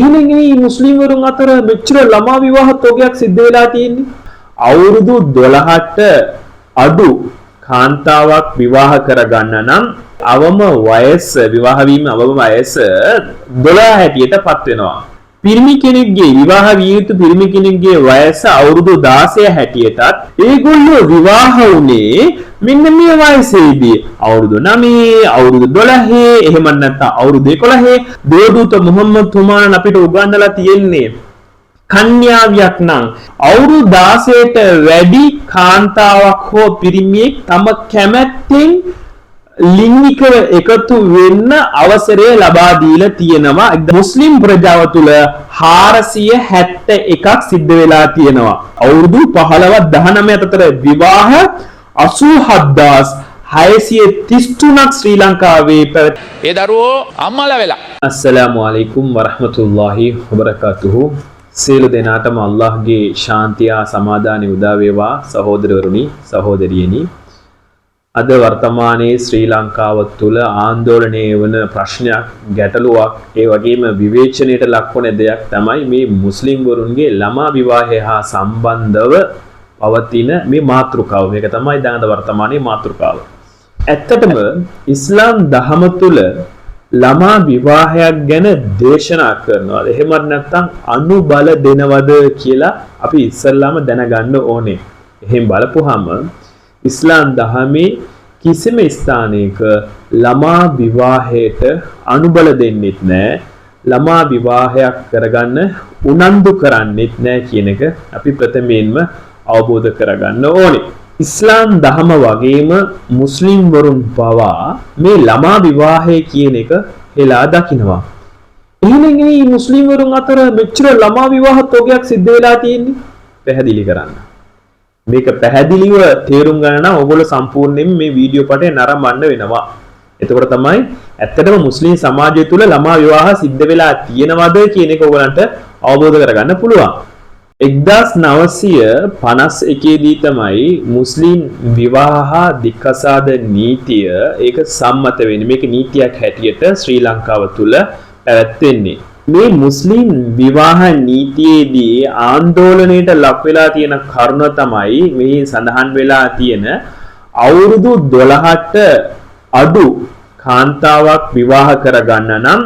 එහෙනම් මේ මුස්ලිම් වරුන් අතර මෙච්චර ළමා විවාහ තෝගයක් සිද්ධ වෙලා තියෙන්නේ. අවුරුදු 12ට අඩු කාන්තාවක් විවාහ කරගන්න නම් අවම වයස විවාහ වීම අවම වයස 12 හැටියටපත් වෙනවා. පිරිමි කෙනෙක්ගේ විවාහ විය යුතු පිරිමි කෙනෙක්ගේ වයස අවුරුදු 16 හැටියටත් ඒගොල්ලෝ විවාහ වුණේ මෙන්න මේ වයසේදී අවුරුදු 9 අවුරුදු 12 එහෙම නැත්නම් අවුරුදු 11 දේවදූත මුහම්මද් තුමාණන් අපිට උගන්වලා තියෙන්නේ කන්‍යාවියක් නම් අවුරුදු 16ට වැඩි කාන්තාවක් හෝ පිරිමියෙක් තම කැමැත්තෙන් ලිංගිකව එකතු වෙන්න අවසරය ලබා දීලා තියෙනවා. මුස්ලිම් ප්‍රජාව තුළ 471ක් සිද්ධ වෙලා තියෙනවා. අවුරුදු 15 19 අතර විවාහ 87633ක් ශ්‍රී ලංකාවේ ඒ දරුවෝ අම්මලා වෙලා. අස්සලාමු අලයිකුම් වරහ්මතුල්ලාහි වබරකාතුහු. සියලු දෙනාටම අල්ලාහ්ගේ ශාන්තිය සමාදානෙ උදා වේවා. සහෝදරවරුනි සහෝදරියනි, අද වර්තමානයේ ශ්‍රී ලංකාව තුළ ආందోලනය වන ප්‍රශ්නයක්, ගැටලුවක්, ඒ වගේම විවේචනයට ලක්වන දෙයක් තමයි මේ මුස්ලිම් වරුන්ගේ ළමා විවාහය හා සම්බන්ධව පවතින මේ මාතෘකාව. මේක තමයි දැන් අද වර්තමානයේ මාතෘකාව. ඇත්තටම ඉස්ලාම් දහම තුළ ළමා විවාහයක් ගැන දේශනා කරනවාද එහෙමත් නැත්නම් අනුබල දෙනවද කියලා අපි ඉස්සල්ලාම දැනගන්න ඕනේ. එහෙන් බලපුවාම ඉස්ලාම් දහමේ කිසිම ස්ථානයක ළමා විවාහයට අනුබල දෙන්නෙත් නැහැ, ළමා විවාහයක් කරගන්න උනන්දු කරන්නෙත් නැහැ කියන එක අපි ප්‍රථමයෙන්ම අවබෝධ කරගන්න ඕනේ. ඉස්ලාම් දහම වගේම මුස්ලිම් වරුන් පවා මේ ළමා විවාහය කියන එක හෙලා දකිනවා. එහෙනම් මේ මුස්ලිම් වරුන් අතර මෙච්චර ළමා විවාහ තෝගයක් සිද්ධ වෙලා තියෙන්නේ පැහැදිලි කරන්න. මේක පැහැදිලිව තේරුම් ගන්න නම් ඔයගොල්ලෝ සම්පූර්ණයෙන් මේ වීඩියෝ පටේ නරඹන්න වෙනවා. එතකොට තමයි ඇත්තටම මුස්ලිම් සමාජය තුළ ළමා විවාහ සිද්ධ වෙලා තියෙනවද කියන එක ඔයගලන්ට අවබෝධ කරගන්න පුළුවන්. 1951 දී තමයි මුස්ලිම් විවාහ දික්කසාද නීතිය ඒක සම්මත වෙන්නේ. මේක නීතියක් හැටියට ශ්‍රී ලංකාව තුළ පැවැත්වෙන්නේ. මේ මුස්ලිම් විවාහ නීතියේදී ආందోලනයට ලක් වෙලා තියෙන කරුණ තමයි මේ සඳහන් වෙලා තියෙන අවුරුදු 12ට අඩු කාන්තාවක් විවාහ කරගන්න නම්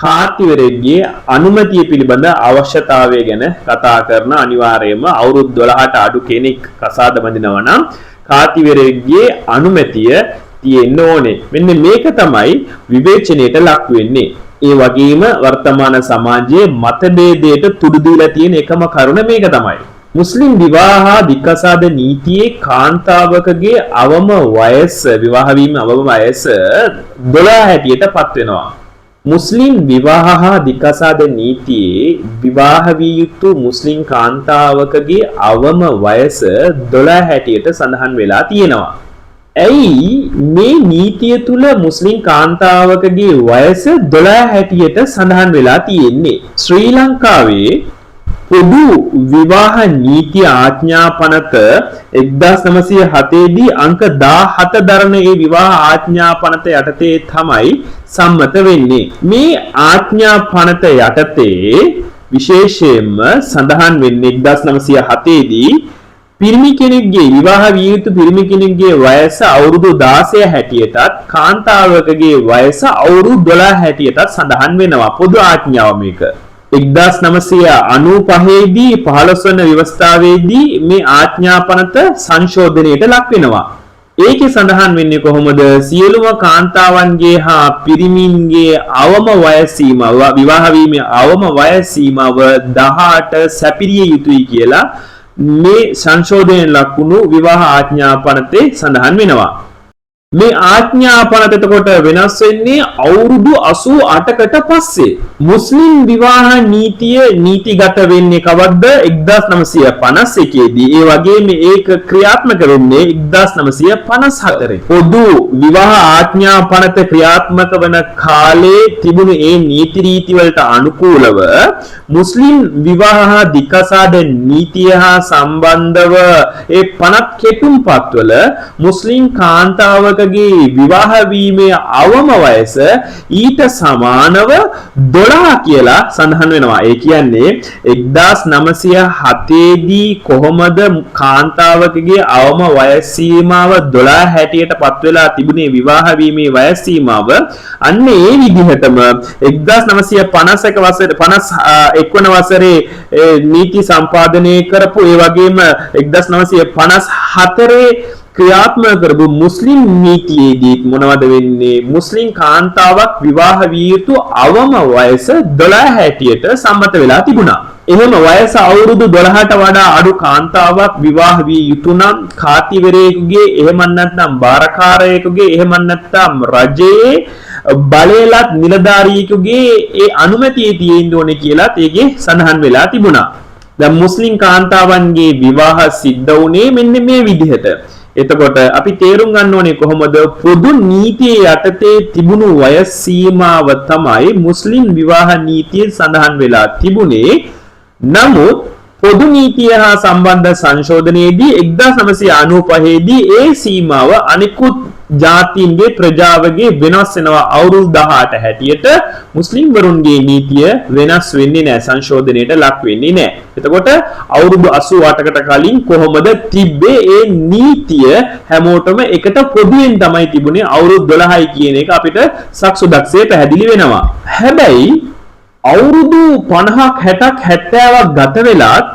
කාර්තිවරයෙක්ගේ අනුමැතිය පිළිබඳ අවශ්‍යතාවය ගැන කතා කරන අනිවාර්යයෙන්ම අවුරුදු 12ට අඩු කෙනෙක් කසාද බඳිනවා නම් කාර්තිවරයෙක්ගේ අනුමැතිය තියෙන්න ඕනේ. මෙන්න මේක තමයි විවේචනයට ලක් වෙන්නේ. ඒ වගේම වර්තමාන සමාජයේ මතභේදයට තුඩු දීලා තියෙන එකම කරුණ මේක තමයි. මුස්ලිම් විවාහ දික්කසාද නීතියේ කාන්තාවකගේ අවම වයස විවාහ වීම අවම වයස 12 හැටියටපත් වෙනවා. මුස්ලිම් විවාහ හා දික්කසාද නීතියේ විවාහ විය යුතු මුස්ලිම් කාන්තාවකගේ අවම වයස 12 හැටියට සඳහන් වෙලා තියෙනවා. ඇයි මේ නීතිය තුල මුස්ලිම් කාන්තාවකගේ වයස 12 හැටියට සඳහන් වෙලා තියෙන්නේ? ශ්‍රී ලංකාවේ පොදු විවාහ නීති ආඥා පනත 1907 දී අංක 17 දරන ඒ විවාහ ආඥා පනත යටතේ තමයි සම්මත වෙන්නේ. මේ ආඥා පනත යටතේ විශේෂයෙන්ම සඳහන් වෙන්නේ 1907 දී පිරිමි කෙනෙක්ගේ විවාහ විය යුතු පිරිමි කෙනෙක්ගේ වයස අවුරුදු 16 හැටියටත් කාන්තාවකගේ වයස අවුරුදු 12 හැටියටත් සඳහන් වෙනවා. පොදු ආඥාව මේක. 1995 දී 15 වන ව්‍යවස්ථාවේදී මේ ආඥා පනත සංශෝධනයට ලක් වෙනවා. ඒකේ සඳහන් වෙන්නේ කොහොමද? සියලුම කාන්තාවන්ගේ හා පිරිමින්ගේ අවම වයස සීමාව විවාහ වීමේ අවම වයස සීමාව 18 සැපිරිය යුතුයි කියලා මේ සංශෝධනයෙන් ලකුණු විවාහ ආඥා පනතේ සඳහන් වෙනවා. මේ ආඥා පනත එතකොට වෙනස් වෙන්නේ අවුරුදු 88කට පස්සේ. මුස්ලිම් විවාහ නීතිය නීතිගත වෙන්නේ කවද්ද? 1951 දී. ඒ වගේම ඒක ක්‍රියාත්මක වෙන්නේ 1954. පොදු විවාහ ආඥා පනත ක්‍රියාත්මක වන කාලේ තිබුණු ඒ නීති රීති වලට අනුකූලව මුස්ලිම් විවාහ දික්කසාද නීතිය හා සම්බන්ධව ඒ පනත් කෙටුම්පත්වල මුස්ලිම් කාන්තාවක කාන්තාවකගේ විවාහ වීමේ අවම වයස ඊට සමානව 12 කියලා සඳහන් වෙනවා. ඒ කියන්නේ 1907 දී කොහොමද කාන්තාවකගේ අවම වයස් සීමාව 12 හැටියට පත් වෙලා තිබුණේ විවාහ වීමේ වයස් සීමාව අන්න ඒ විදිහටම 1951 වන වසරේ නීති සම්පාදනය කරපු ඒ වගේම 1954 ක්‍රියාත්මක කරපු මුස්ලිම් නීතියේදී මොනවද වෙන්නේ? මුස්ලිම් කාන්තාවක් විවාහ විය යුතු අවම වයස 12 හැටියට සම්මත වෙලා තිබුණා. එහෙම වයස අවුරුදු 12ට වඩා අඩු කාන්තාවක් විවාහ විය යුතු නම් කාතිවරයෙකුගේ එහෙම නැත්නම් බාරකාරයෙකුගේ එහෙම නැත්නම් රජයේ බලයලත් නිලධාරියෙකුගේ ඒ අනුමැතිය තියෙන්න ඕනේ කියලා ඒකේ සඳහන් වෙලා තිබුණා. දැන් මුස්ලිම් කාන්තාවන්ගේ විවාහ සිද්ධ වුණේ මෙන්න මේ විදිහට. එතකොට අපි තේරුම් ගන්න ඕනේ කොහොමද පොදු නීතියේ යටතේ තිබුණු වයස් සීමාව තමයි මුස්ලිම් විවාහ නීතියේ සඳහන් වෙලා තිබුණේ. නමුත් පොදු නීතිය හා සම්බන්ධ සංශෝධනයේදී 1995 දී ඒ සීමාව අනිකුත් ජාතීන්ගේ ප්‍රජාවගේ වෙනස් වෙනවා. අවුරුදු 18 හැටියට මුස්ලිම් වරුන්ගේ නීතිය වෙනස් වෙන්නේ නැහැ, සංශෝධනයට ලක් වෙන්නේ නැහැ. එතකොට අවුරුදු 88කට කලින් කොහොමද තිබ්බේ ඒ නීතිය හැමෝටම එකට පොදුවෙන් තමයි තිබුණේ. අවුරුදු 12යි කියන එක අපිට සක්සුදක්ෂේ පැහැදිලි වෙනවා. හැබැයි අවුරුදු 50ක් 60ක් 70ක් ගත වෙලත්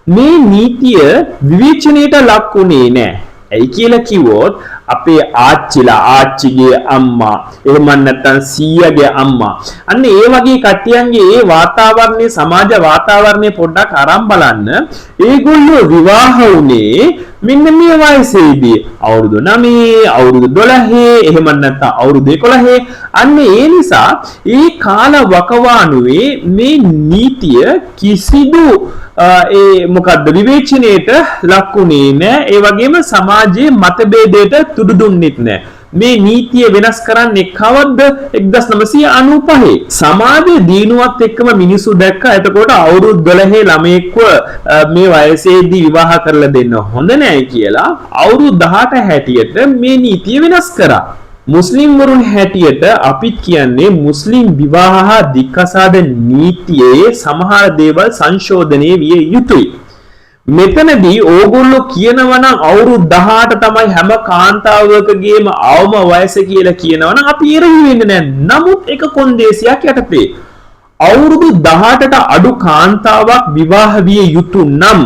මේ නීතිය විවේචනයට ලක් වුණේ නැහැ. ඇයි කියලා කිව්වොත් අපේ ආච්චිගේ අම්මා එහෙම නැත්නම් සීයාගේ අම්මා අන්න ඒ වගේ කට්ටියන්ගේ ඒ වාතාවරණයේ සමාජ වාතාවරණය පොඩ්ඩක් අරන් බලන්න. ඒගොල්ලෝ විවාහ වුණේ මෙන්න මේ වයසේදී අවුරුදු 9 අවුරුදු 12 එහෙම නැත්නම් අවුරුදු 11. අන්න ඒ නිසා ඒ කාල වකවානුවේ මේ නීතිය කිසිදු ඒ මොකද්ද විවේචනයේට ලක්ුණේ නැහැ. ඒ වගේම සමාජයේ මතභේදයට තුඩු දුන්නෙත් නැහැ. මේ නීතිය වෙනස් කරන්නේ කවද්ද? 1995. සමාජයේ දිනුවත් එක්කම මිනිස්සු දැක්කා. එතකොට අවුරුදු 12 ළමයෙක්ව මේ වයසේදී විවාහ කරලා දෙන්න හොඳ නැහැ කියලා අවුරුදු 18 හැටියට මේ නීතිය වෙනස් කරා. මුස්ලිම් වරුන් හැටියට අපිත් කියන්නේ මුස්ලිම් විවාහ හා දික්කසාද නීතියේ සමහර දේවල් සංශෝධනය විය යුතුයි. මෙතනදී ඕගොල්ලෝ කියනවා නම් අවුරුදු 18 තමයි හැම කාන්තාවකගේම අවම වයස කියලා කියනවා නම් අපි ඉරහි වෙන්නේ නැහැ. නමුත් එක කොන්දේසියක් යටතේ අවුරුදු 18ට අඩු කාන්තාවක් විවාහ විය යුතු නම්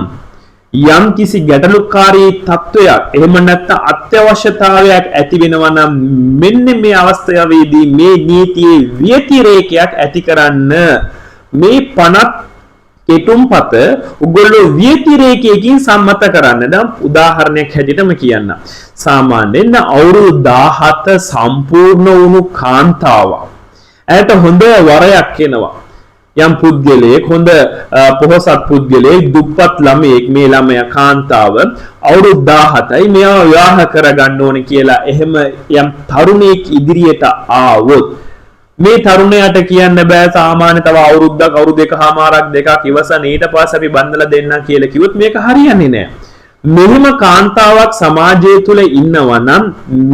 යම් කිසි ගැටලුකාරී තත්වයක් එහෙම නැත්නම් අත්‍යවශ්‍යතාවයක් ඇති වෙනවා නම් මෙන්න මේ අවස්ථාවේදී මේ නීතියේ ව්‍යතිරේකයක් ඇති කරන්න මේ 50 කෙටුම්පත උගොල්ලෝ ව්‍යතිරේකයකින් සම්මත කරන්න. දැන් උදාහරණයක් හැටියටම කියන්න. සාමාන්‍යයෙන් අවුරුදු 17 සම්පූර්ණ වුණු කාන්තාවක් ඇයට හොඳ වරයක් එනවා. යම් පුද්ගලයෙක් හොඳ පොහොසත් පුද්ගලයෙක් දුප්පත් ළමයෙක් මේ ළමයා කාන්තාව අවුරුදු 17යි මෙයා විවාහ කරගන්න ඕනේ කියලා එහෙම යම් තරුණයෙක් ඉදිරියට ආවොත් මේ තරුණයාට කියන්න බෑ සාමාන්‍ය තව අවුරුද්දක් අවුරුදු දෙකමාරක් දෙකක් ඉවසන ඊට පස්සේ අපි බන්දලා දෙන්නම් කියලා කිව්වොත් මේක හරියන්නේ නෑ. මෙහෙම කාන්තාවක් සමාජය තුල ඉන්නවා නම්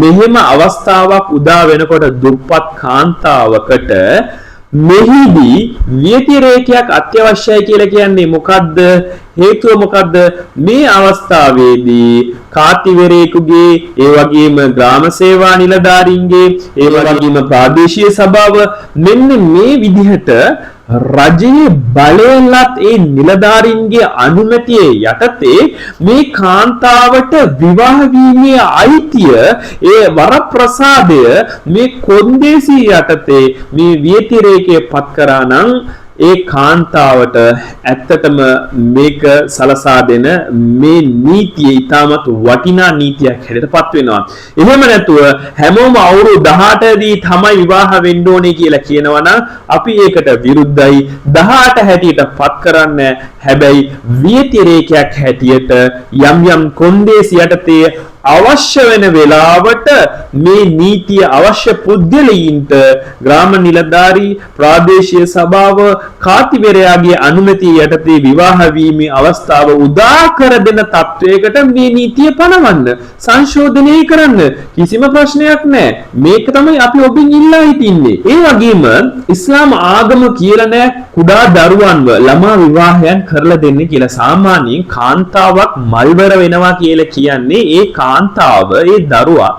මෙහෙම අවස්ථාවක් උදා වෙනකොට දුප්පත් කාන්තාවකට මෙහිදී ව්‍යතිරේකයක් අත්‍යවශ්‍යයි කියලා කියන්නේ මොකද්ද? හේතුව මොකද්ද? මේ අවස්ථාවේදී කාතිවරයෙකුගේ ඒ වගේම ග්‍රාම සේවා නිලධාරීන්ගේ ඒ වගේම ප්‍රාදේශීය සභාව මෙන්න මේ විදිහට රජයේ බලයලත් ඒ නිලධාරීන්ගේ අනුමැතිය යටතේ මේ කාන්තාවට විවාහ වීමේ අයිතිය ඒ වරප්‍රසාදය මේ කොන්දේසි යටතේ මේ ව්‍යතිරේකය පත් කරා නම් ඒ කාන්තාවට ඇත්තටම මේක සලසා දෙන මේ නීතිය ඉතාමත් වටිනා නීතියක් හැටියට පත් වෙනවා. එහෙම නැතුව හැමෝම අවුරුදු 18 දී තමයි විවාහ වෙන්න ඕනේ කියලා කියනවා නම් අපි ඒකට විරුද්ධයි. 18 හැටියට පත් කරන්න හැබැයි ව්‍යතිරේකයක් හැටියට යම් යම් කොන්දේසි යටතේ අවශ්‍ය වෙන වෙලාවට මේ නීතිය අවශ්‍ය පුද්ගලයින්ට ග්‍රාම නිලධාරී ප්‍රාදේශීය සභාව කාතිවරයාගේ අනුමැතිය යටතේ විවාහ වීමේ අවස්ථාව උදා කර දෙන තත්වයකට මේ නීතිය පනවන්න සංශෝධනය කරන්න කිසිම ප්‍රශ්නයක් නැහැ. මේක තමයි අපි ඔබෙන් ඉල්ලා හිටින්නේ. ඒ වගේම ඉස්ලාම ආගම කියලා නැහැ කුඩා දරුවන්ව ළමා විවාහයන් කරලා දෙන්න කියලා. සාමාන්‍යයෙන් කාන්තාවක් මල්වර වෙනවා කියලා කියන්නේ ඒ කාන්තාව ඒ දරුවා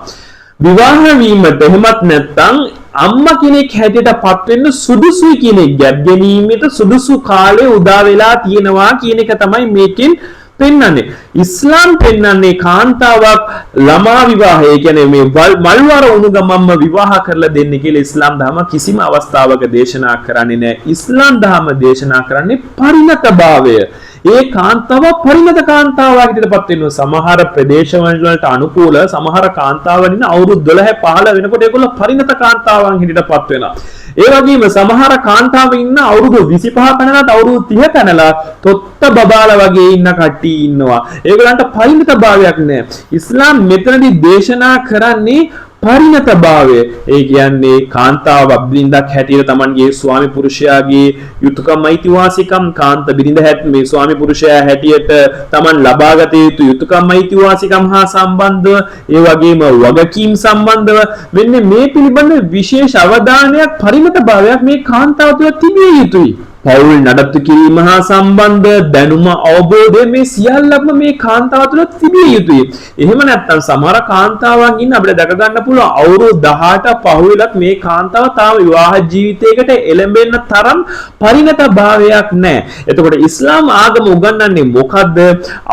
විවාහ වීමට එහෙමත් නැත්නම් අම්මා කෙනෙක් හැටියට පත් වෙන්න සුදුසුයි කියන එක ගැබ් ගැනීමට සුදුසු කාලය උදා වෙලා තියෙනවා කියන එක තමයි මේකෙන් පෙන්වන්නේ. ඉස්ලාම් පෙන්වන්නේ කාන්තාවක් ළමා විවාහය කියන්නේ මේ මල්වර වුණු ගමන්ම විවාහ කරලා දෙන්න කියලා ඉස්ලාම් ධර්ම කිසිම අවස්ථාවක දේශනා කරන්නේ නැහැ. ඉස්ලාම් ධර්ම දේශනා කරන්නේ පරිණතභාවය. ඒ කාන්තාව පරිණත කාන්තාවක් හැටියට පත් වෙනවා. සමහර ප්‍රදේශවල වලට අනුකූල සමහර කාන්තාවන් ඉන්න අවුරුදු 12 15 වෙනකොට ඒගොල්ලෝ පරිණත කාන්තාවන් හැටියට පත් වෙනවා. ඒ වගේම සමහර කාන්තාවන් ඉන්න අවුරුදු 25 පැනලා අවුරුදු 30 පැනලා තොත්ත බබාලා වගේ ඉන්න කට්ටිය ඉන්නවා. ඒගොල්ලන්ට පරිණත භාවයක් නැහැ. ඉස්ලාම් මෙතනදී දේශනා කරන්නේ පරිණතභාවය. ඒ කියන්නේ කාන්තාව බිරිඳක් හැටියට Tamanගේ ස්වාමි පුරුෂයාගේ යුතුයකම් අයිතිවාසිකම් කාන්ත බිරිඳ මේ ස්වාමි පුරුෂයා හැටියට Taman ලබාගත යුතු යුතුයකම් අයිතිවාසිකම් හා සම්බන්ධව ඒ වගේම වගකීම් සම්බන්ධව මෙන්න මේ පිළිබඳ විශේෂ අවධානයක් පරිණතභාවයක් මේ කාන්තාව තුළ තිබිය යුතුයි. පෞල් නඩත්තු කිරීම හා සම්බන්ධ දැනුම අවබෝධය මේ සියල්ලක්ම මේ කාන්තාව තුළ තිබිය යුතුයි. එහෙම නැත්නම් සමහර කාන්තාවන් ඉන්න අපිට දැක ගන්න පුළුවන් අවුරුදු 18 පහුවෙලත් මේ කාන්තාව තාම විවාහ ජීවිතයකට එළඹෙන්න තරම් පරිණත භාවයක් නැහැ. එතකොට ඉස්ලාම් ආගම උගන්වන්නේ මොකද්ද?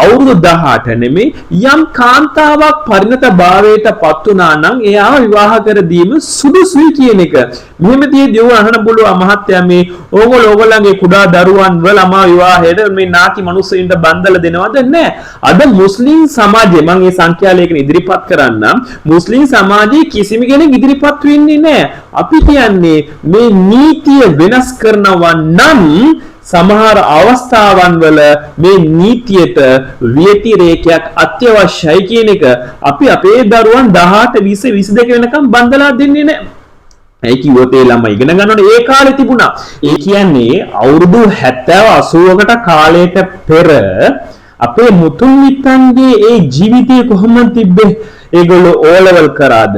අවුරුදු 18 නෙමෙයි යම් කාන්තාවක් පරිණත භාවයට පත් වුණා නම් එයාව විවාහ කර දීම සුදුසුයි කියන එක. මෙහෙම තියදී ඔය අහන්න පුළුවන් මහත්තයා මේ ඕගොල්ලෝගේ කුඩා දරුවන් ළමා විවාහයට මේ නාකි මිනිස්සුන්ට බන්දලා දෙනවද? නැහැ. අද මුස්ලිම් සමාජයේ මම මේ සංඛ්‍යාලයකින් ඉදිරිපත් කරන්නම්. මුස්ලිම් සමාජයේ කිසිම කෙනෙක් ඉදිරිපත් වෙන්නේ නැහැ. අපි කියන්නේ මේ නීතිය වෙනස් කරනවා නම් සමහර අවස්ථාවන් වල මේ නීතියට ව්‍යතිරේකයක් අත්‍යවශ්‍යයි කියන එක අපි අපේ දරුවන් 18 20 22 වෙනකම් බන්දලා දෙන්නේ නැහැ. ඒ කිව්වොත් ඒ ළමයි ඉගෙන ගන්නකොට ඒ කාලේ තිබුණා. ඒ කියන්නේ අවුරුදු 70 80කට කාලයට පෙර අපේ මුතුන් මිත්තන්ගේ ඒ ජීවිතය කොහොමද තිබ්බේ? ඒගොල්ලෝ O level කරාද?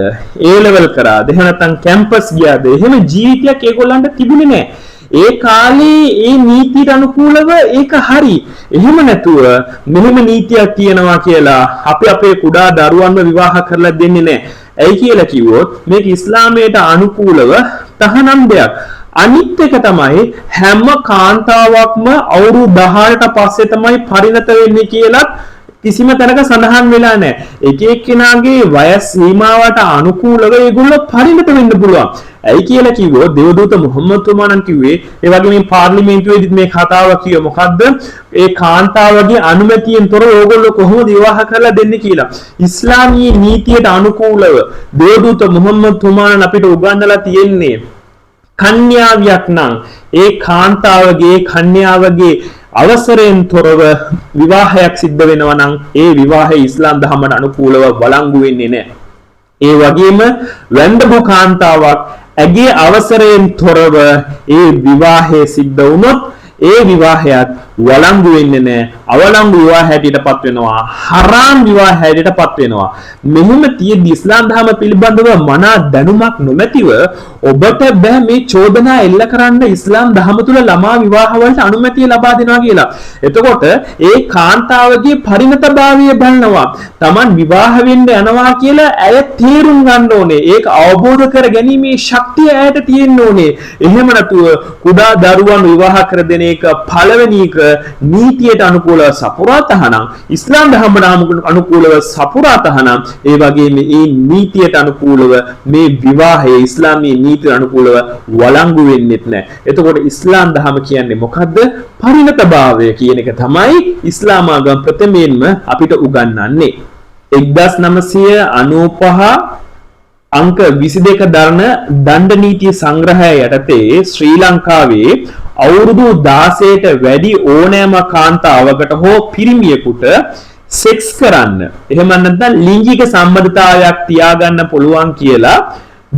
A level කරාද? එහෙම නැත්නම් කැම්පස් ගියාද? එහෙම ජීවිතයක් ඒගොල්ලන්ට තිබුණේ නැහැ. ඒ කාලේ ඒ නීතියට අනුකූලව ඒක හරි. එහෙම නැතුව මෙහෙම නීතියක් තියෙනවා කියලා අපි අපේ කුඩා දරුවන්ව විවාහ කරලා දෙන්නේ නැහැ. ඇයි කියලා කිව්වොත් මේක ඉස්ලාමයට අනුකූලව තහනම් දෙයක්. අනිත් එක තමයි හැම කාන්තාවක්ම අවුරුදු 18ට පස්සේ තමයි පරිණත වෙන්නේ කියලත් කිසිම තැනක සඳහන් වෙලා නැහැ. එක එක්කෙනාගේ වයස් සීමාවට අනුකූලව ඒගොල්ලෝ පරිණත වෙන්න පුළුවන්. ඇයි කියලා කිව්වොත් දේවදූත මුහම්මද් තුමාණන් කිව්වේ ඒ වගේ මේ පාර්ලිමේන්තුවේදීත් මේ කතාව කිව්ව මොකද්ද? ඒ කාන්තාවගේ අනුමැතියෙන් තොරව ඕගොල්ලෝ කොහොමද විවාහ කරලා දෙන්නේ කියලා. ඉස්ලාමීය නීතියට අනුකූලව දේවදූත මුහම්මද් තුමාණන් අපිට උගන්වලා තියෙන්නේ කන්‍යාවියක් නම් ඒ කාන්තාවගේ කන්‍යාවගේ අවසරයෙන් තොරව විවාහයක් සිද්ධ වෙනවා නම් ඒ විවාහය ඉස්ලාම් ධර්මයට අනුකූලව වළංගු වෙන්නේ නැහැ. ඒ වගේම වැන්දපු කාන්තාවක් ඇගේ අවසරයෙන් තොරව ඒ විවාහය සිද්ධ වුණොත් ඒ විවාහයත් වළංගු වෙන්නේ නැහැ. අවලංගු විවාහ හැටියටපත් වෙනවා. හරාම් විවාහ හැටියටපත් වෙනවා. මෙහෙම තියෙද්දි ඉස්ලාම් ධර්ම පිළිබඳව මනා දැනුමක් නොමැතිව ඔබට බෑ මේ චෝදනා එල්ල කරන්න ඉස්ලාම් ධර්ම තුල ළමා විවාහ වලට අනුමැතිය ලබා දෙනවා කියලා. එතකොට ඒ කාන්තාවගේ පරිණතභාවය බලනවා. Taman විවාහ වෙන්න යනවා කියලා ඇය තේරුම් ගන්න ඕනේ. ඒක අවබෝධ කර ගැනීමේ ශක්තිය ඇයට තියෙන්න ඕනේ. එහෙම නැතුව කුඩා දරුවන් විවාහ කර දෙන එක පළවෙනි එක නීතියට අනුකූලව සපුරා තහනම් ඉස්ලාම් ධර්මයට අනුකූලව සපුරා තහනම් ඒ වගේම මේ නීතියට අනුකූලව මේ විවාහය ඉස්ලාමීය නීතියට අනුකූලව වළංගු වෙන්නේ නැහැ. එතකොට ඉස්ලාම් ධර්ම කියන්නේ මොකද්ද? පරිණතභාවය කියන එක තමයි ඉස්ලාම ආගම ප්‍රථමයෙන්ම අපිට උගන්වන්නේ. 1995 අංක 22 දරන දණ්ඩ නීති සංග්‍රහය යටතේ ශ්‍රී ලංකාවේ අවුරුදු 16ට වැඩි ඕනෑම කාන්තාවකට හෝ පිරිමියෙකුට සෙක්ස් කරන්න එහෙම නැත්නම් ලිංගික සම්බන්ධතාවයක් තියාගන්න පුළුවන් කියලා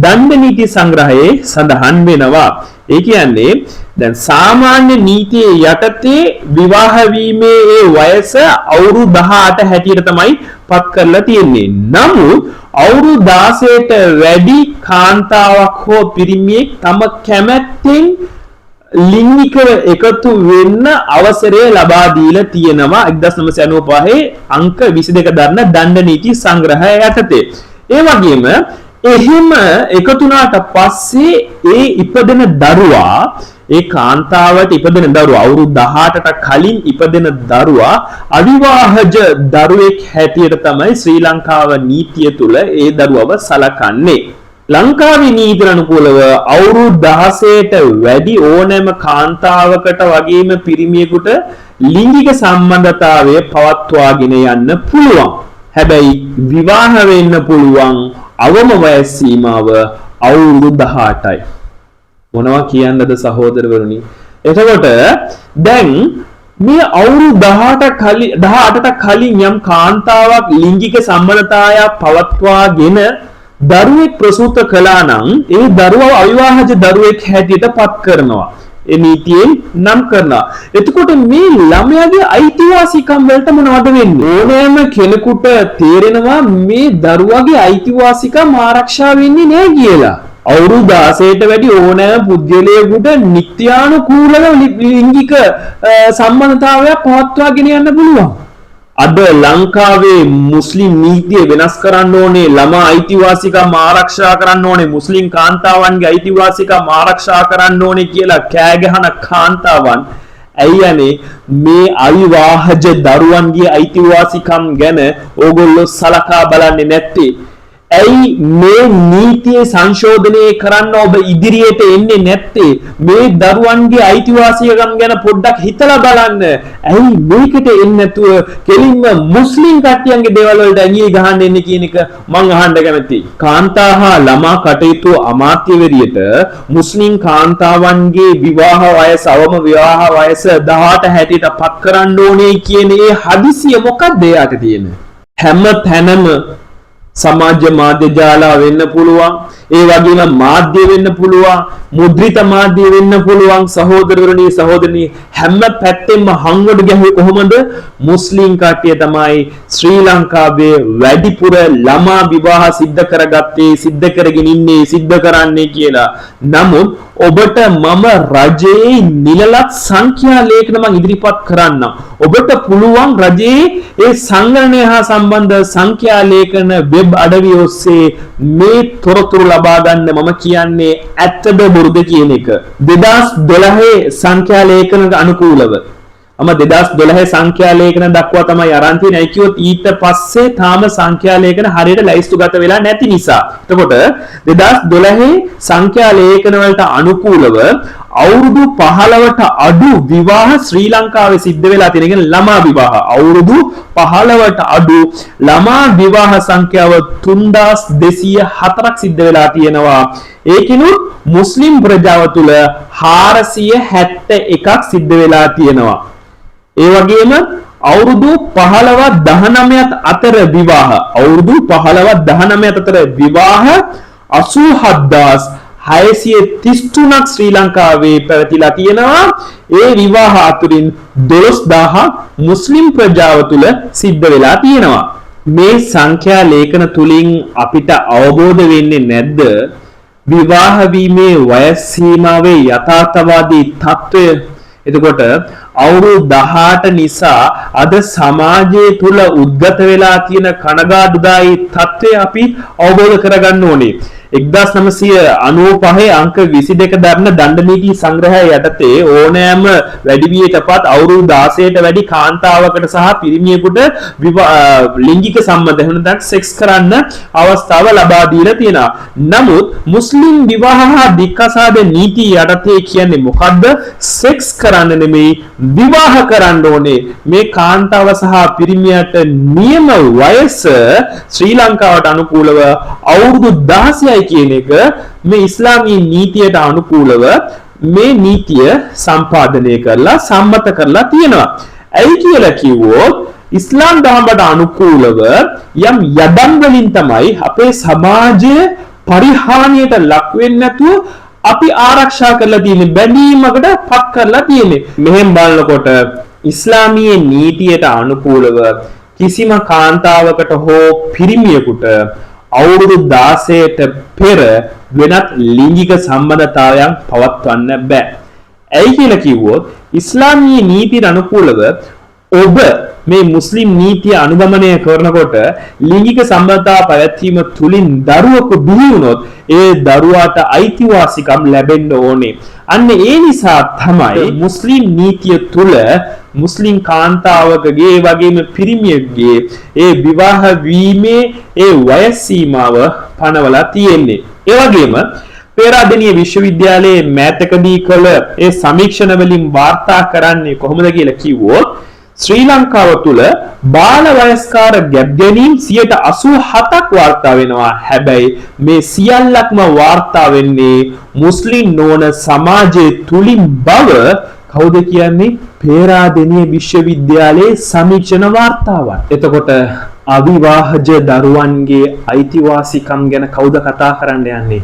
දණ්ඩ නීති සංග්‍රහයේ සඳහන් වෙනවා. ඒ කියන්නේ දැන් සාමාන්‍ය නීතියේ යටතේ විවාහ වීමේ ඒ වයස අවුරුදු 18 හැටියට තමයි පත් කරලා තියෙන්නේ. නමුත් අවුරුදු 16ට වැඩි කාන්තාවක් හෝ පිරිමියෙක් තම කැමැත්තෙන් ලිංගිකව එකතු වෙන්න අවසරය ලබා දීලා තියෙනවා 1995 අංක 22 දරන දණ්ඩ නීති සංග්‍රහය යටතේ. ඒ වගේම එහෙම එකතු වුණාට පස්සේ ඒ ඉපදෙන දරුවා ඒ කාන්තාවට ඉපදෙන දරුවා අවුරුදු 18ට කලින් ඉපදෙන දරුවා අවිවාහජ දරුවෙක් හැටියට තමයි ශ්‍රී ලංකාව නීතිය තුල ඒ දරුවව සලකන්නේ. ලංකාවේ නීතිය අනුකූලව අවුරුදු 16ට වැඩි ඕනෑම කාන්තාවකට වගේම පිරිමියෙකුට ලිංගික සම්බන්ධතාවය පවත්වාගෙන යන්න පුළුවන්. හැබැයි විවාහ වෙන්න පුළුවන් අවම වයස් සීමාව අවුරුදු 18යි. මොනවා කියන්නද සහෝදරවරුනි? එතකොට දැන් මේ අවුරුදු 18ට කලින් යම් කාන්තාවක් ලිංගික සම්බන්ධතාවයක් පවත්වාගෙන දරුවෙක් ප්‍රසූත කළා නම් ඒ දරුවව අවිවාහජ දරුවෙක් හැටියට පත් කරනවා. ඒ නීතියෙන් නම් කරනවා. එතකොට මේ ළමයාගේ අයිතිවාසිකම් වලට මොනවද වෙන්නේ? ඕනෑම කෙනෙකුට තේරෙනවා මේ දරුවාගේ අයිතිවාසිකම් ආරක්ෂා වෙන්නේ නැහැ කියලා. අවුරුදු 16ට වැඩි ඕනෑම පුද්ගලයෙකුට නිත්‍යානුකූලව ලිංගික සම්බන්ධතාවයක් පවත්වාගෙන යන්න පුළුවන්. අද ලංකාවේ මුස්ලිම් නීතිය වෙනස් කරන්න ඕනේ, ළමා අයිතිවාසිකම් ආරක්ෂා කරන්න ඕනේ, මුස්ලිම් කාන්තාවන්ගේ අයිතිවාසිකම් ආරක්ෂා කරන්න ඕනේ කියලා කෑ ගහන කාන්තාවන් ඇයි අනේ මේ අවිවාහජ දරුවන්ගේ අයිතිවාසිකම් ගැන ඕගොල්ලෝ සලකා බලන්නේ නැත්තේ? ඇයි මේ නීතිය සංශෝධනය කරන්න ඔබ ඉදිරියට එන්නේ නැත්තේ? මේ දරුවන්ගේ අයිතිවාසිකම් ගැන පොඩ්ඩක් හිතලා බලන්න. ඇයි මේකට එන්නේ නැතුව කෙලින්ම මුස්ලිම් කට්ටියන්ගේ දේවල් වලට ඇඟිලි ගහන්න එන්නේ කියන එක මම අහන්න කැමතියි. කාන්තා හා ළමා කටයුතු අමාත්‍යවරියට මුස්ලිම් කාන්තාවන්ගේ විවාහ වයස අවම විවාහ වයස 18 හැටියට පත් කරන්න ඕනේ කියන ඒ හදිසිය මොකක්ද එයාට තියෙන? හැම තැනම සමාජ මාධ්‍ය ජාලා වෙන්න පුළුවන්, ඒ වගේම මාධ්‍ය වෙන්න පුළුවන්, මුද්‍රිත මාධ්‍ය වෙන්න පුළුවන්. සහෝදරවරුනි සහෝදරනි හැම පැත්තෙම හංගඩ ගැහුවේ කොහොමද? මුස්ලිම් කට්ටිය තමයි ශ්‍රී ලංකාවේ වැඩිපුර ළමා විවාහ සිද්ධ කරගත්තේ, සිද්ධ කරගෙන ඉන්නේ, සිද්ධ කරන්නේ කියලා. නමුත් ඔබට මම රජයේ නිලලත් සංඛ්‍යා ලේඛන මම ඉදිරිපත් කරන්නම්. ඔබට පුළුවන් රජයේ ඒ සංගණනය හා සම්බන්ධ සංඛ්‍යා ලේඛන වෙබ් අඩවිය ඔස්සේ මේ තොරතුරු ලබා ගන්න. මම කියන්නේ ඇත්තද බොරුද කියන එක. 2012 සංඛ්‍යා ලේඛනට අනුකූලව මම 2012 සංඛ්‍යා ලේඛන දක්වා තමයි අරන් තියෙන්නේ. ඒ කිව්වොත් ඊට පස්සේ තාම සංඛ්‍යා ලේඛන හරියට ලයිස්තුගත වෙලා නැති නිසා. එතකොට 2012 සංඛ්‍යා ලේඛන වලට අනුකූලව අවුරුදු 15ට අඩු විවාහ ශ්‍රී ලංකාවේ සිද්ධ වෙලා තියෙන. කියන්නේ ළමා විවාහ අවුරුදු 15ට අඩු ළමා විවාහ සංඛ්‍යාව 3204ක් සිද්ධ වෙලා තියෙනවා. ඒකිනුත් මුස්ලිම් ප්‍රජාව තුළ 471ක් සිද්ධ වෙලා තියෙනවා. ඒ වගේම අවුරුදු 15 19 අතර විවාහ අවුරුදු 15 19 අතර විවාහ 87633ක් ශ්‍රී ලංකාවේ පැවතිලා තියෙනවා. ඒ විවාහ අතුරින් 12000ක් මුස්ලිම් ප්‍රජාව තුළ සිද්ධ වෙලා තියෙනවා. මේ සංඛ්‍යා ලේඛන තුලින් අපිට අවබෝධ වෙන්නේ නැද්ද විවාහ වීමේ වයස් සීමාවේ යථාර්ථවාදී తত্ত্বය? එතකොට අවුරුදු 18 නිසා අද සමාජයේ තුල උද්ගත වෙලා තියෙන කනගාටුදායී తত্ত্বය අපි අවබෝධ කරගන්න ඕනේ. 1995 අංක 22 දරන දණ්ඩ නීති සංග්‍රහය යටතේ ඕනෑම වැඩිවියටපත් අවුරුදු 16ට වැඩි කාන්තාවකට සහ පිරිමියෙකුට ලිංගික සම්බන්ධ වෙනදක් සෙක්ස් කරන්න අවස්ථාව ලබා දීලා තියෙනවා. නමුත් මුස්ලිම් විවාහ හා දික්කසාද නීති යටතේ කියන්නේ මොකද්ද? සෙක්ස් කරන්න නෙමෙයි විවාහ කරන්න ඕනේ. මේ කාන්තාව සහ පිරිමියට නියම වයස ශ්‍රී ලංකාවට අනුකූලව අවුරුදු 16යි කියන එක මේ ඉස්ලාමීය නීතියට අනුකූලව මේ නීතිය සම්පාදනය කරලා සම්මත කරලා තියෙනවා. ඇයි කියලා කිව්වොත් ඉස්ලාම් දහමට අනුකූලව යම් යඩම් වලින් තමයි අපේ සමාජය පරිහානියට ලක් වෙන්නේ නැතුව අපි ආරක්ෂා කරලා තියෙන්නේ, බැඳීමකට පත් කරලා තියෙන්නේ. මෙහෙම බලනකොට ඉස්ලාමීය නීතියට අනුකූලව කිසිම කාන්තාවකට හෝ පිරිමියෙකුට අවුරුදු 16ට පෙර වෙනත් ලිංගික සම්බන්ධතාවයන් පවත්වන්න බෑ. ඇයි කියලා කිව්වොත් ඉස්ලාමීය නීතියට අනුකූලව ඔබ මේ මුස්ලිම් නීතිය අනුගමනය කරනකොට ලිංගික සම්බන්ධතාව පැවැත්වීම තුලින් දරුවෙකු බිහි වුණොත් ඒ දරුවාට අයිතිවාසිකම් ලැබෙන්න ඕනේ. අන්න ඒ නිසා තමයි මුස්ලිම් නීතිය තුල මුස්ලිම් කාන්තාවකගේ ඒ වගේම පිරිමියෙකුගේ ඒ විවාහ වීමේ ඒ වයස් සීමාව පනවලා තියෙන්නේ. ඒ වගේම පේරාදෙණිය විශ්වවිද්‍යාලයේ මෑතකදී කළ ඒ සමීක්ෂණ වලින් වාර්තා කරන්නේ කොහොමද කියලා කිව්වොත් ශ්‍රී ලංකාව තුල බාල වයස්කාර ගැබ් ගැනීම් 87ක් වාර්තා වෙනවා. හැබැයි මේ සියල්ලක්ම වාර්තා වෙන්නේ මුස්ලිම් නොවන සමාජයේ තුලින් බව කවුද කියන්නේ? පේරාදෙණිය විශ්වවිද්‍යාලයේ සමීක්ෂණ වාර්තාවන්. එතකොට අවිවාහජ දරුවන්ගේ අයිතිවාසිකම් ගැන කවුද කතා කරන්න යන්නේ?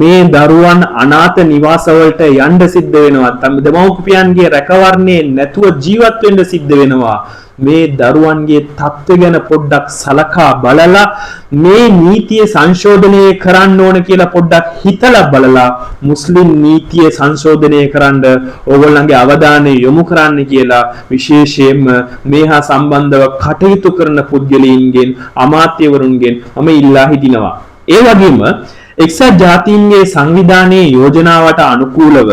මේ දරුවන් අනාථ නිවාසවලට යන්න සිද්ධ වෙනවා. දෙමව්පියන්ගේ රැකවරණේ නැතුව ජීවත් වෙන්න සිද්ධ වෙනවා. මේ දරුවන්ගේ තත්ත්වය ගැන පොඩ්ඩක් සලකා බලලා මේ නීතිය සංශෝධනය කරන්න ඕන කියලා පොඩ්ඩක් හිතලා බලලා මුස්ලිම් නීතිය සංශෝධනය කරන්න ඕගොල්ලන්ගේ අවධානය යොමු කරන්න කියලා විශේෂයෙන්ම මේ හා සම්බන්ධව කටයුතු කරන පුද්ගලයින්ගෙන් අමාත්‍යවරුන්ගෙන් මම ඉල්ලා හිටිනවා. ඒ වගේම එක්සත් ජාතීන්ගේ සංවිධානයේ යෝජනාවට අනුකූලව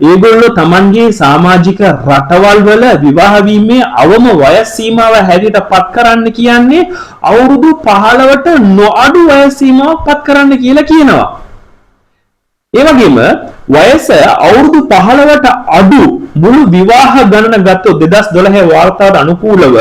ඒගොල්ලෝ තමන්ගේ සමාජික රටවල් වල විවාහ වීමේ අවම වයස් සීමාව හැටියට පත් කරන්න කියන්නේ අවුරුදු 15ට නොඅඩු වයස් සීමාවක් පත් කරන්න කියලා කියනවා. ඒ වගේම වයස අවුරුදු 15ට අඩු මුළු විවාහ ගණන ගත්තොත් 2012 වාර්තාවට අනුකූලව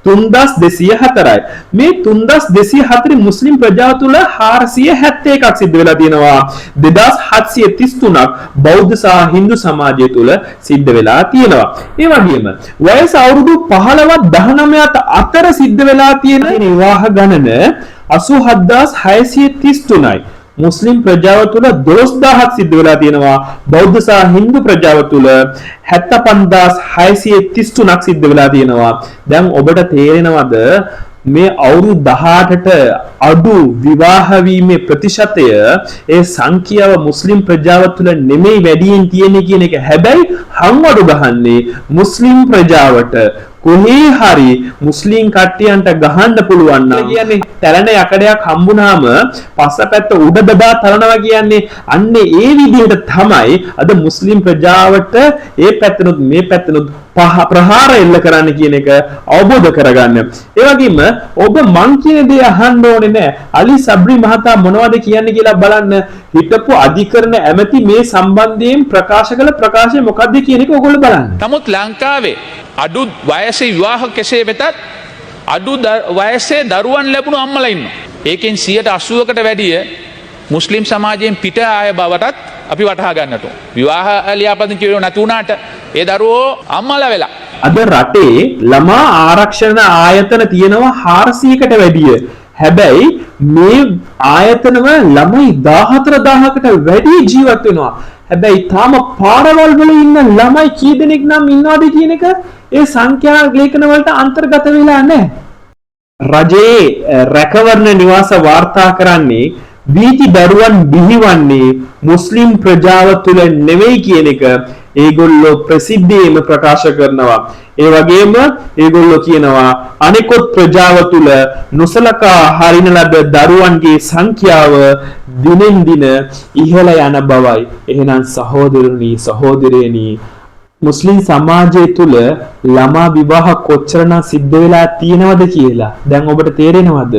3204යි. මේ 3204 මුස්ලිම් ප්‍රජාව තුළ 471ක් සිද්ධ වෙලා තියෙනවා. 2733ක් බෞද්ධ සහ හින්දු සමාජය තුළ සිද්ධ වෙලා තියෙනවා. ඒ වගේම වයස අවුරුදු 15ත් 19ත් අතර සිද්ධ වෙලා තියෙන විවාහ ගණන 87633යි. මුස්ලිම් ප්‍රජාව තුළ 12000ක් සිද්ධ වෙලා තියෙනවා. බෞද්ධ සහ හින්දු ප්‍රජාව තුළ 75633ක් සිද්ධ වෙලා තියෙනවා. දැන් ඔබට තේරෙනවද මේ අවුරුදු 18ට අඩු විවාහ වීමේ ප්‍රතිශතය ඒ සංඛ්‍යාව මුස්ලිම් ප්‍රජාව තුළ නෙමෙයි වැඩියෙන් තියෙන්නේ කියන එක. හැබැයි හංවඩු ගහන්නේ මුස්ලිම් ප්‍රජාවට. කොහේ හරි මුස්ලිම් කට්ටියන්ට ගහන්න පුළුවන් නම් කියන්නේ තැලෙන යකඩයක් හම්බුනාම පස්සපැත්ත උඩ දබා තලනවා කියන්නේ අන්න ඒ විදිහට තමයි අද මුස්ලිම් ප්‍රජාවට ඒ පැත්තනොත් මේ පැත්තනොත් ප්‍රහාර එල්ල කරන්න කියන එක අවබෝධ කරගන්න. ඒ වගේම ඔබ මං කියන දේ අහන්න ඕනේ නෑ. අලි සබ්රි මහතා මොනවද කියන්නේ කියලා බලන්න. හිටපු අධිකරණ ඇමති මේ සම්බන්ධයෙන් ප්‍රකාශ කළ ප්‍රකාශය මොකක්ද කියන එක ඔයගොල්ලෝ බලන්න. නමුත් ලංකාවේ අඩු වයසේ විවාහ කෙසේ වෙතත් අඩු වයසේ දරුවන් ලැබුණු අම්මලා ඉන්නවා. ඒකෙන් 80%කට වැඩිය මුස්ලිම් සමාජයෙන් පිට ආය බවටත් අපි වටහා ගන්නට ඕන. විවාහ ලියාපදිංචි කියව නැති වුණාට ඒ දරුවෝ අම්මලා වෙලා. අද රටේ ළමා ආරක්ෂණ ආයතන තියෙනවා 400කට වැඩිය. හැබැයි මේ ආයතනව ළමයි 14000කට වැඩි ජීවත් වෙනවා. හැබැයි තාම පාරවල් වල ඉන්න ළමයි කී දෙනෙක් නම් ඉන්නවද කියන එක ඒ සංඛ්‍යා ලේඛන වලට අන්තර්ගත වෙලා නැහැ. රජයේ රැකවරණ නිවාස වාර්තා කරන්නේ බීති දරුවන් බිහිවන්නේ මුස්ලිම් ප්‍රජාව තුළ නෙවෙයි කියන එක ඒගොල්ලෝ ප්‍රසිද්ධියේම ප්‍රකාශ කරනවා. ඒ වගේම ඒගොල්ලෝ කියනවා අනිකොත් ප්‍රජාව තුළ නොසලකා හරින ලද දරුවන්ගේ සංඛ්‍යාව දිනෙන් දින ඉහළ යන බවයි. එහෙනම් සහෝදරනි සහෝදරයනි මුස්ලිම් සමාජය තුළ ළමා විවාහ කොච්චරනම් සිද්ධ වෙලා තියෙනවද කියලා දැන් ඔබට තේරෙනවද?